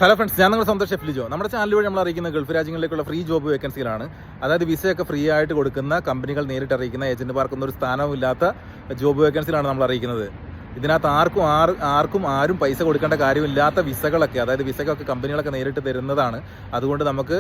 Hello friends, ഞാൻ നിങ്ങളുടെ സ്വന്തം ഷെഫ് ലിജോ. നമ്മുടെ ചാനൽ വഴി നമ്മൾ അറിയിക്കുന്ന ഗൾഫ് രാജ്യങ്ങളിലേക്കുള്ള ഫ്രീ ജോബ് വേക്കൻസികളാണ്. അതായത് വിസയൊക്കെ ഫ്രീ ആയിട്ട് കൊടുക്കുന്ന കമ്പനികൾ നേരിട്ട് അറിയിക്കുന്ന ഏജന്റുമാർക്കൊന്നും ഒരു സ്ഥാനവും ഇല്ലാത്ത ജോബ് വേക്കൻസികളാണ് നമ്മൾ അറിയിക്കുന്നത്. ഇതിനകത്ത് ആരും പൈസ കൊടുക്കേണ്ട കാര്യമില്ലാത്ത വിസകളൊക്കെ, അതായത് വിസകളൊക്കെ കമ്പനികളൊക്കെ നേരിട്ട് തരുന്നതാണ്. അതുകൊണ്ട് നമുക്ക്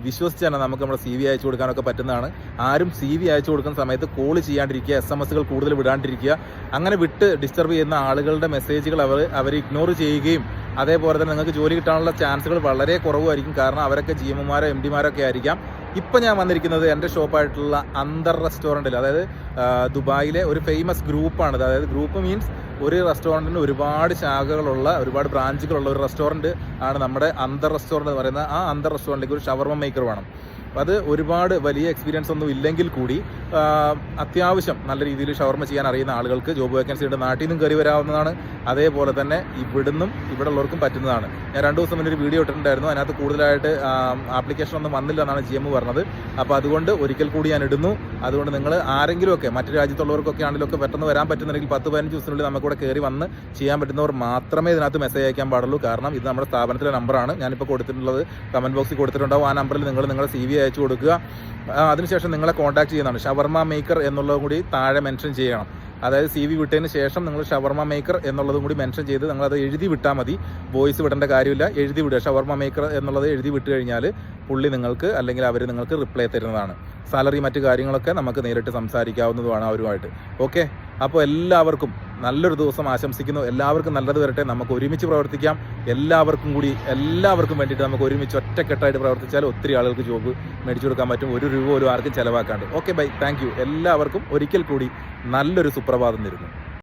വിശ്വസിച്ച് തന്നെ നമുക്ക് നമ്മുടെ CV അയച്ചു കൊടുക്കാനൊക്കെ പറ്റുന്നതാണ്. ആരും CV അയച്ചു കൊടുക്കുന്ന സമയത്ത് കോൾ ചെയ്യാണ്ടിരിക്കുക, SMS കൂടുതൽ വിടാണ്ടിരിക്കുക. അങ്ങനെ വിട്ട് ഡിസ്റ്റർബ് ചെയ്യുന്ന ആളുകളുടെ മെസ്സേജുകൾ അവർ ഇഗ്നോർ ചെയ്യുകയും അതേപോലെ തന്നെ നിങ്ങൾക്ക് ജോലി കിട്ടാനുള്ള ചാൻസുകൾ വളരെ കുറവായിരിക്കും. കാരണം അവരൊക്കെ GM-മാരോ MD-മാരോ ഒക്കെ ആയിരിക്കാം. ഇപ്പം ഞാൻ വന്നിരിക്കുന്നത് എൻ്റെ ഷോപ്പായിട്ടുള്ള അന്തർ റെസ്റ്റോറൻറ്റിൽ, അതായത് ദുബായിലെ ഒരു ഫേമസ് ഗ്രൂപ്പാണിത്. അതായത് ഗ്രൂപ്പ് മീൻസ് ഒരു റെസ്റ്റോറൻറ്റിന് ഒരുപാട് ശാഖകളുള്ള, ഒരുപാട് ബ്രാഞ്ചുകളുള്ള ഒരു റെസ്റ്റോറൻറ്റ് ആണ് നമ്മുടെ അന്തർ റെസ്റ്റോറൻറ്റ് എന്ന് പറയുന്നത്. ആ അന്തർ റെസ്റ്റോറൻറ്റിലേക്ക് ഒരു ഷവർമ മേക്കർ വേണം. അത് ഒരുപാട് വലിയ എക്സ്പീരിയൻസ് ഒന്നും ഇല്ലെങ്കിൽ കൂടി അത്യാവശ്യം നല്ല രീതിയിൽ ഷവർമ ചെയ്യാൻ അറിയുന്ന ആളുകൾക്ക് ജോബ് വേക്കൻസി ഉണ്ട്. നാട്ടിൽ നിന്നും കയറി വരാവുന്നതാണ്. അതേപോലെ തന്നെ ഇവിടെ ഉള്ളവർക്കും പറ്റുന്നതാണ്. ഞാൻ 2 ദിവസം മുന്നേ ഒരു വീഡിയോ ഇട്ടിട്ടുണ്ടായിരുന്നു. അതിനകത്ത് കൂടുതലായിട്ട് ആപ്ലിക്കേഷൻ ഒന്നും വന്നില്ല എന്നാണ് GM പറഞ്ഞത്. അപ്പോൾ അതുകൊണ്ട് ഒരിക്കൽ കൂടി ഞാൻ ഇടുന്നു. അതുകൊണ്ട് നിങ്ങൾ ആരെങ്കിലുമൊക്കെ മറ്റു രാജ്യത്തുള്ളവർക്കൊക്കെ ആണെങ്കിലൊക്കെ പെട്ടെന്ന് വരാൻ പറ്റുന്നുണ്ടെങ്കിൽ 10-15 ദിവസത്തിനുള്ളിൽ നമുക്കിവിടെ കയറി വന്ന് ചെയ്യാൻ പറ്റുന്നവർ മാത്രമേ ഇതിനകത്ത് മെസ്സേജ് അയക്കാൻ പാടുള്ളൂ. കാരണം ഇത് നമ്മുടെ സ്ഥാപനത്തിലെ നമ്പറാണ്. ഞാനിപ്പോൾ കൊടുത്തിട്ടുള്ളത് കമൻറ്റ് ബോക്സിൽ കൊടുത്തിട്ടുണ്ടാവും. ആ നമ്പറിൽ നിങ്ങൾ നിങ്ങളുടെ CV അയച്ചു കൊടുക്കുക. അതിനുശേഷം നിങ്ങളെ കോൺടാക്ട് ചെയ്യുന്നതാണ്. ഷവർമ മേക്കർ എന്നുള്ളതും കൂടി താഴെ മെൻഷൻ ചെയ്യണം. അതായത് CV വിട്ടതിന് ശേഷം നിങ്ങൾ ഷവർമ മേക്കർ എന്നുള്ളതും കൂടി മെൻഷൻ ചെയ്ത് നിങ്ങളത് എഴുതി വിട്ടാൽ മതി. വോയിസ് വിടേണ്ട കാര്യമില്ല, എഴുതി വിടുക. ഷവർമ മേക്കർ എന്നുള്ളത് എഴുതി വിട്ട് കഴിഞ്ഞാൽ പുള്ളി നിങ്ങൾക്ക് അല്ലെങ്കിൽ അവർ നിങ്ങൾക്ക് റിപ്ലൈ തരുന്നതാണ്. സാലറി മറ്റു കാര്യങ്ങളൊക്കെ നമുക്ക് നേരിട്ട് സംസാരിക്കാവുന്നതുമാണ് അവരുമായിട്ട്. ഓക്കെ, അപ്പോൾ എല്ലാവർക്കും നല്ലൊരു ദിവസം ആശംസിക്കുന്നു. എല്ലാവർക്കും നല്ലത് വരട്ടെ. നമുക്ക് ഒരുമിച്ച് പ്രവർത്തിക്കാം. എല്ലാവർക്കും വേണ്ടിയിട്ട് നമുക്ക് ഒരുമിച്ച് ഒറ്റക്കെട്ടായിട്ട് പ്രവർത്തിച്ചാൽ ഒത്തിരി ആളുകൾക്ക് ജോബ് മേടിച്ചു കൊടുക്കാൻ പറ്റും. 1 രൂപ പോലും ആർക്കും ചിലവാക്കാണ്ട്. Okay, bye, thank you. എല്ലാവർക്കും ഒരിക്കൽ കൂടി നല്ലൊരു സുപ്രഭാതം തരുന്നു.